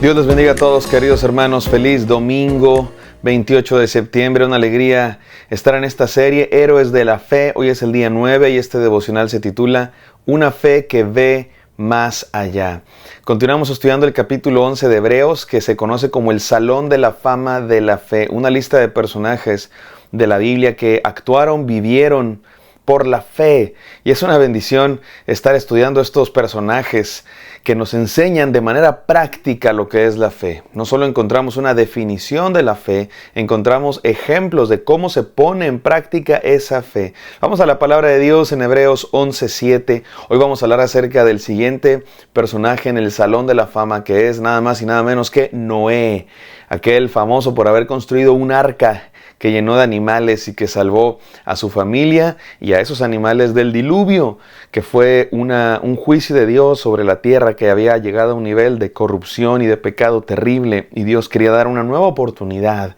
Dios les bendiga a todos, queridos hermanos. Feliz domingo 28 de septiembre. Una alegría estar en esta serie, Héroes de la Fe. Hoy es el día 9 y este devocional se titula Una fe que ve más allá. Continuamos estudiando el capítulo 11 de Hebreos, que se conoce como el Salón de la Fama de la Fe. Una lista de personajes de la Biblia que actuaron, vivieron por la fe. Y es una bendición estar estudiando estos personajes que nos enseñan de manera práctica lo que es la fe. No solo encontramos una definición de la fe, encontramos ejemplos de cómo se pone en práctica esa fe. Vamos a la palabra de Dios en Hebreos 11:7. Hoy vamos a hablar acerca del siguiente personaje en el Salón de la Fama, que es nada más y nada menos que Noé, aquel famoso por haber construido un arca que llenó de animales y que salvó a su familia y a esos animales del diluvio, que fue un juicio de Dios sobre la tierra que había llegado a un nivel de corrupción y de pecado terrible, y Dios quería dar una nueva oportunidad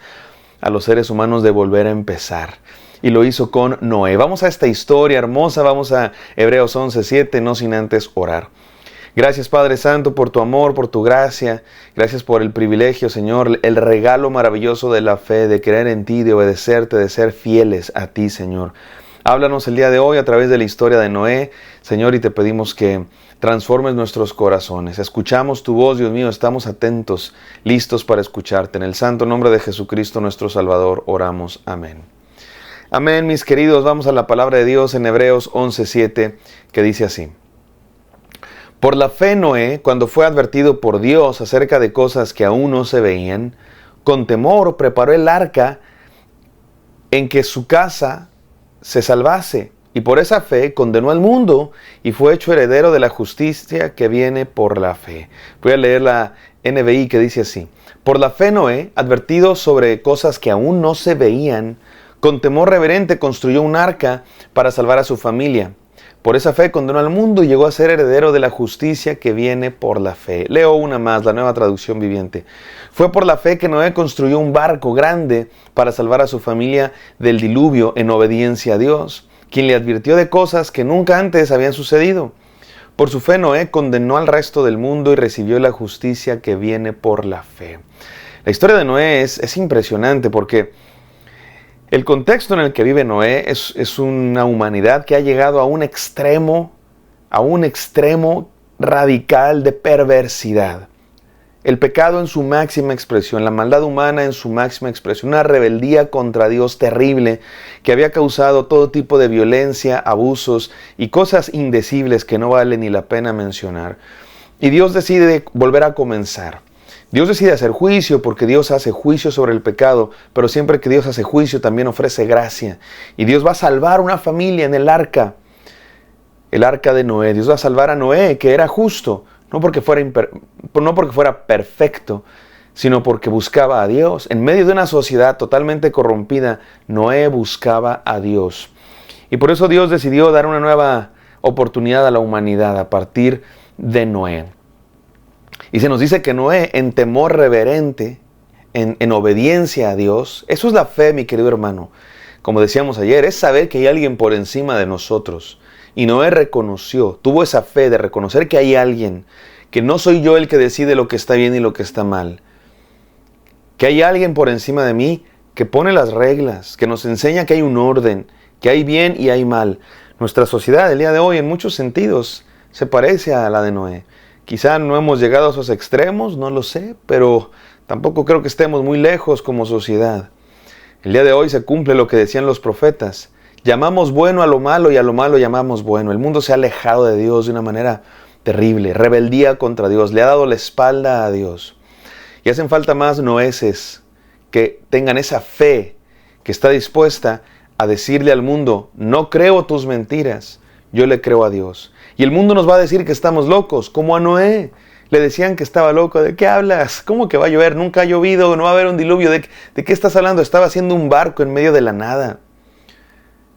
a los seres humanos de volver a empezar. Y lo hizo con Noé. Vamos a esta historia hermosa, vamos a Hebreos 11:7, no sin antes orar. Gracias, Padre Santo, por tu amor, por tu gracia. Gracias por el privilegio, Señor, el regalo maravilloso de la fe, de creer en ti, de obedecerte, de ser fieles a ti, Señor. Háblanos el día de hoy a través de la historia de Noé, Señor, y te pedimos que transformes nuestros corazones. Escuchamos tu voz, Dios mío, estamos atentos, listos para escucharte. En el santo nombre de Jesucristo, nuestro Salvador, oramos. Amén. Amén, mis queridos. Vamos a la palabra de Dios en Hebreos 11:7, que dice así. Por la fe Noé, cuando fue advertido por Dios acerca de cosas que aún no se veían, con temor preparó el arca en que su casa se salvase, y por esa fe condenó al mundo y fue hecho heredero de la justicia que viene por la fe. Voy a leer la NBI, que dice así. Por la fe Noé, advertido sobre cosas que aún no se veían, con temor reverente construyó un arca para salvar a su familia. Por esa fe condenó al mundo y llegó a ser heredero de la justicia que viene por la fe. Leo una más, la Nueva Traducción Viviente. Fue por la fe que Noé construyó un barco grande para salvar a su familia del diluvio en obediencia a Dios, quien le advirtió de cosas que nunca antes habían sucedido. Por su fe Noé condenó al resto del mundo y recibió la justicia que viene por la fe. La historia de Noé es impresionante porque el contexto en el que vive Noé es una humanidad que ha llegado a un extremo radical de perversidad. El pecado en su máxima expresión, la maldad humana en su máxima expresión, una rebeldía contra Dios terrible que había causado todo tipo de violencia, abusos y cosas indecibles que no vale ni la pena mencionar. Y Dios decide volver a comenzar. Dios decide hacer juicio porque Dios hace juicio sobre el pecado, pero siempre que Dios hace juicio también ofrece gracia. Y Dios va a salvar una familia en el arca de Noé. Dios va a salvar a Noé, que era justo, no porque fuera perfecto, sino porque buscaba a Dios. En medio de una sociedad totalmente corrompida, Noé buscaba a Dios. Y por eso Dios decidió dar una nueva oportunidad a la humanidad a partir de Noé. Y se nos dice que Noé, en temor reverente, en obediencia a Dios, eso es la fe, mi querido hermano. Como decíamos ayer, es saber que hay alguien por encima de nosotros. Y Noé tuvo esa fe de reconocer que hay alguien, que no soy yo el que decide lo que está bien y lo que está mal. Que hay alguien por encima de mí que pone las reglas, que nos enseña que hay un orden, que hay bien y hay mal. Nuestra sociedad el día de hoy en muchos sentidos se parece a la de Noé. Quizá no hemos llegado a esos extremos, no lo sé, pero tampoco creo que estemos muy lejos como sociedad. El día de hoy se cumple lo que decían los profetas. Llamamos bueno a lo malo y a lo malo llamamos bueno. El mundo se ha alejado de Dios de una manera terrible. Rebeldía contra Dios, le ha dado la espalda a Dios. Y hacen falta más Noéses que tengan esa fe que está dispuesta a decirle al mundo, no creo tus mentiras, yo le creo a Dios. Y el mundo nos va a decir que estamos locos, como a Noé. Le decían que estaba loco. ¿De qué hablas? ¿Cómo que va a llover? Nunca ha llovido, no va a haber un diluvio. ¿De qué estás hablando? Estaba haciendo un barco en medio de la nada.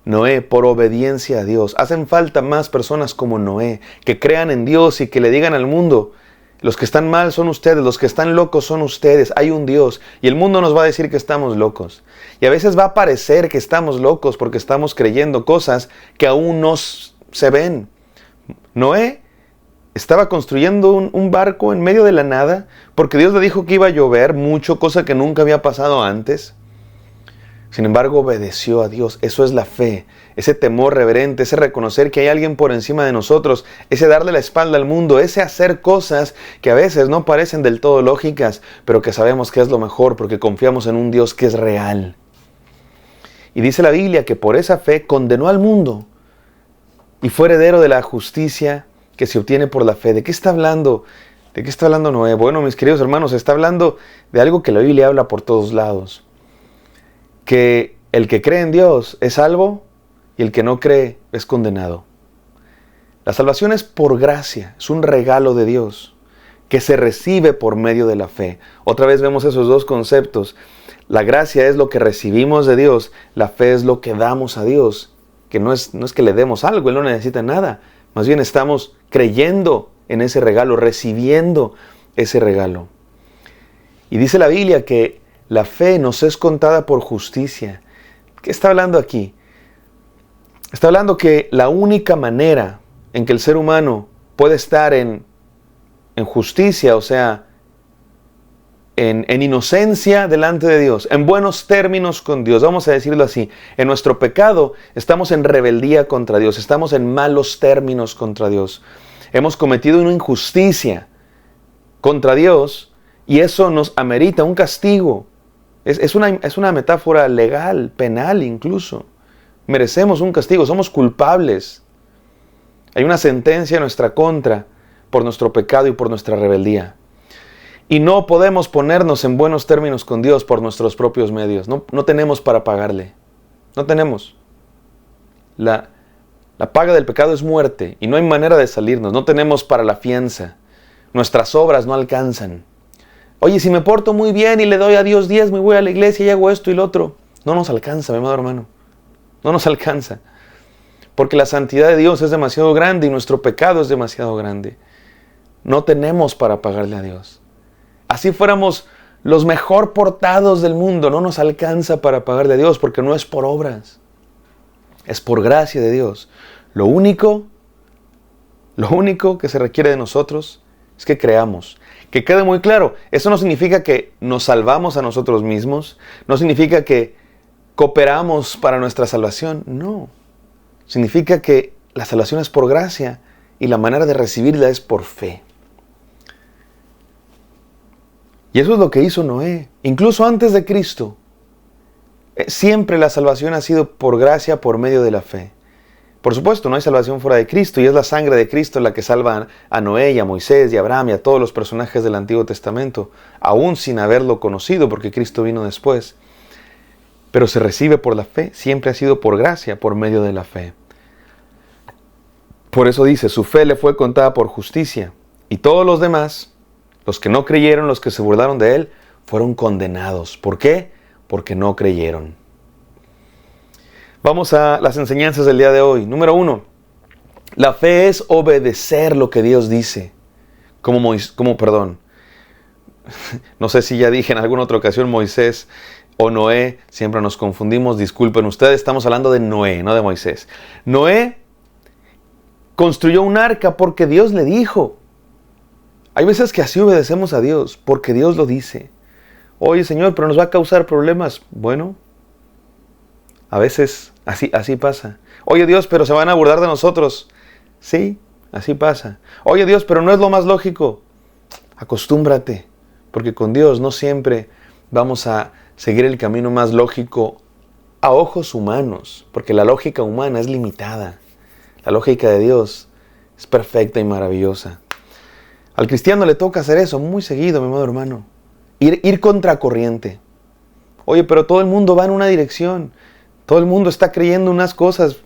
Noé, por obediencia a Dios. Hacen falta más personas como Noé, que crean en Dios y que le digan al mundo, los que están mal son ustedes, los que están locos son ustedes, hay un Dios. Y el mundo nos va a decir que estamos locos. Y a veces va a parecer que estamos locos porque estamos creyendo cosas que aún no se ven. Noé estaba construyendo un barco en medio de la nada, porque Dios le dijo que iba a llover mucho, cosa que nunca había pasado antes. Sin embargo, obedeció a Dios. Eso es la fe, ese temor reverente, ese reconocer que hay alguien por encima de nosotros, ese darle la espalda al mundo, ese hacer cosas que a veces no parecen del todo lógicas, pero que sabemos que es lo mejor porque confiamos en un Dios que es real. Y dice la Biblia que por esa fe condenó al mundo y fue heredero de la justicia que se obtiene por la fe. ¿De qué está hablando? ¿De qué está hablando Noé? Bueno, mis queridos hermanos, está hablando de algo que la Biblia habla por todos lados. Que el que cree en Dios es salvo y el que no cree es condenado. La salvación es por gracia, es un regalo de Dios que se recibe por medio de la fe. Otra vez vemos esos dos conceptos. La gracia es lo que recibimos de Dios, la fe es lo que damos a Dios, que no es que le demos algo, Él no necesita nada, más bien estamos creyendo en ese regalo, recibiendo ese regalo. Y dice la Biblia que la fe nos es contada por justicia. ¿Qué está hablando aquí? Está hablando que la única manera en que el ser humano puede estar en justicia, o sea, en inocencia delante de Dios, en buenos términos con Dios, vamos a decirlo así, en nuestro pecado estamos en rebeldía contra Dios, estamos en malos términos contra Dios. Hemos cometido una injusticia contra Dios y eso nos amerita un castigo. Es una metáfora legal, penal incluso. Merecemos un castigo, somos culpables. Hay una sentencia en nuestra contra por nuestro pecado y por nuestra rebeldía. Y no podemos ponernos en buenos términos con Dios por nuestros propios medios. No tenemos para pagarle. No tenemos. La paga del pecado es muerte y no hay manera de salirnos. No tenemos para la fianza. Nuestras obras no alcanzan. Oye, si me porto muy bien y le doy a Dios diezmo y voy a la iglesia y hago esto y lo otro, no nos alcanza, mi amado hermano. No nos alcanza. Porque la santidad de Dios es demasiado grande y nuestro pecado es demasiado grande. No tenemos para pagarle a Dios. Así fuéramos los mejor portados del mundo, no nos alcanza para pagarle a Dios porque no es por obras. Es por gracia de Dios. Lo único que se requiere de nosotros es que creamos. Que quede muy claro, eso no significa que nos salvamos a nosotros mismos, no significa que cooperamos para nuestra salvación, no. Significa que la salvación es por gracia y la manera de recibirla es por fe. Y eso es lo que hizo Noé, incluso antes de Cristo. Siempre la salvación ha sido por gracia, por medio de la fe. Por supuesto, no hay salvación fuera de Cristo y es la sangre de Cristo la que salva a Noé y a Moisés y a Abraham y a todos los personajes del Antiguo Testamento, aún sin haberlo conocido porque Cristo vino después. Pero se recibe por la fe, siempre ha sido por gracia, por medio de la fe. Por eso dice, su fe le fue contada por justicia y todos los demás, los que no creyeron, los que se burlaron de él, fueron condenados. ¿Por qué? Porque no creyeron. Vamos a las enseñanzas del día de hoy. Número 1. La fe es obedecer lo que Dios dice. No sé si ya dije en alguna otra ocasión Moisés o Noé. Siempre nos confundimos. Disculpen ustedes. Estamos hablando de Noé, no de Moisés. Noé construyó un arca porque Dios le dijo. Hay veces que así obedecemos a Dios porque Dios lo dice. Oye, Señor, pero nos va a causar problemas. Bueno, a veces así pasa. Oye, Dios, pero se van a burlar de nosotros. Sí, así pasa. Oye, Dios, pero no es lo más lógico. Acostúmbrate, porque con Dios no siempre vamos a seguir el camino más lógico a ojos humanos, porque la lógica humana es limitada. La lógica de Dios es perfecta y maravillosa. Al cristiano le toca hacer eso muy seguido, mi amado hermano. Ir contracorriente. Oye, pero todo el mundo va en una dirección. Todo el mundo está creyendo unas cosas.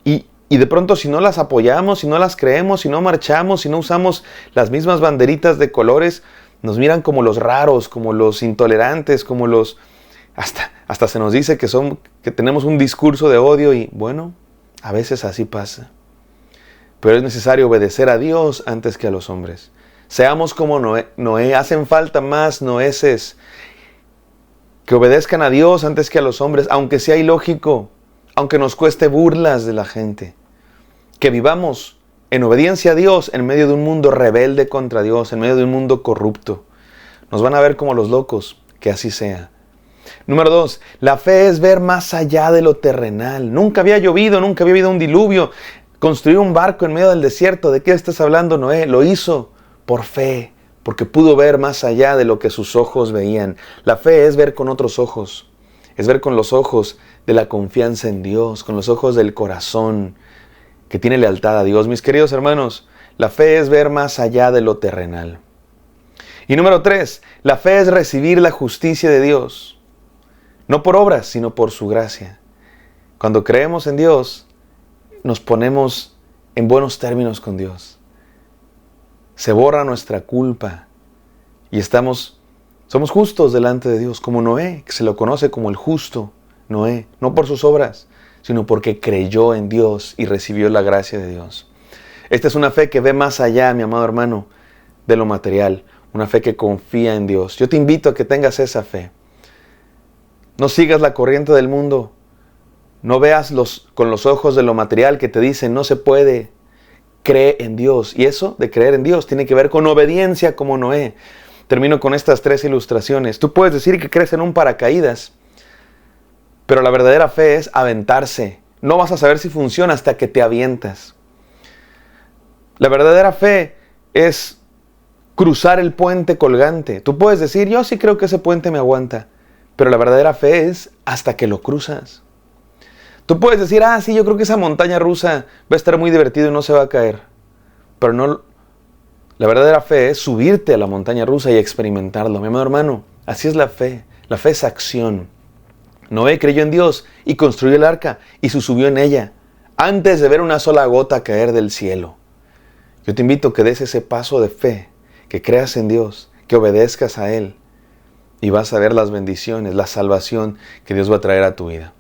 Y de pronto si no las apoyamos, si no las creemos, si no marchamos, si no usamos las mismas banderitas de colores, nos miran como los raros, como los intolerantes, como los... Hasta se nos dice que tenemos un discurso de odio y bueno, a veces así pasa. Pero es necesario obedecer a Dios antes que a los hombres. Seamos como Noé. Hacen falta más Noéses que obedezcan a Dios antes que a los hombres, aunque sea ilógico, aunque nos cueste burlas de la gente. Que vivamos en obediencia a Dios en medio de un mundo rebelde contra Dios, en medio de un mundo corrupto. Nos van a ver como los locos, que así sea. Número 2, la fe es ver más allá de lo terrenal. Nunca había llovido, nunca había habido un diluvio. Construir un barco en medio del desierto, ¿de qué estás hablando, Noé? Lo hizo por fe, porque pudo ver más allá de lo que sus ojos veían. La fe es ver con otros ojos, es ver con los ojos de la confianza en Dios, con los ojos del corazón que tiene lealtad a Dios. Mis queridos hermanos, la fe es ver más allá de lo terrenal. Y número 3, la fe es recibir la justicia de Dios, no por obras, sino por su gracia. Cuando creemos en Dios, nos ponemos en buenos términos con Dios. Se borra nuestra culpa y somos justos delante de Dios, como Noé, que se lo conoce como el justo Noé, no por sus obras, sino porque creyó en Dios y recibió la gracia de Dios. Esta es una fe que ve más allá, mi amado hermano, de lo material, una fe que confía en Dios. Yo te invito a que tengas esa fe. No sigas la corriente del mundo. No veas con los ojos de lo material que te dicen no se puede. Cree en Dios. Y eso de creer en Dios tiene que ver con obediencia como Noé. Termino con estas 3 ilustraciones. Tú puedes decir que crees en un paracaídas, pero la verdadera fe es aventarse. No vas a saber si funciona hasta que te avientas. La verdadera fe es cruzar el puente colgante. Tú puedes decir, yo sí creo que ese puente me aguanta, pero la verdadera fe es hasta que lo cruzas. Tú puedes decir, sí, yo creo que esa montaña rusa va a estar muy divertido y no se va a caer. Pero no, la verdadera fe es subirte a la montaña rusa y experimentarlo. Mi amado hermano, así es la fe. La fe es acción. Noé creyó en Dios y construyó el arca y se subió en ella antes de ver una sola gota caer del cielo. Yo te invito a que des ese paso de fe, que creas en Dios, que obedezcas a Él y vas a ver las bendiciones, la salvación que Dios va a traer a tu vida.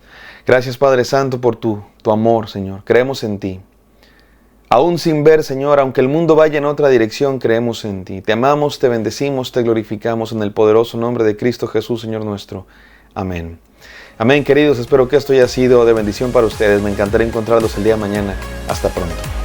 Gracias, Padre Santo, por tu amor, Señor. Creemos en ti. Aún sin ver, Señor, aunque el mundo vaya en otra dirección, creemos en ti. Te amamos, te bendecimos, te glorificamos en el poderoso nombre de Cristo Jesús, Señor nuestro. Amén. Amén, queridos. Espero que esto haya sido de bendición para ustedes. Me encantará encontrarlos el día de mañana. Hasta pronto.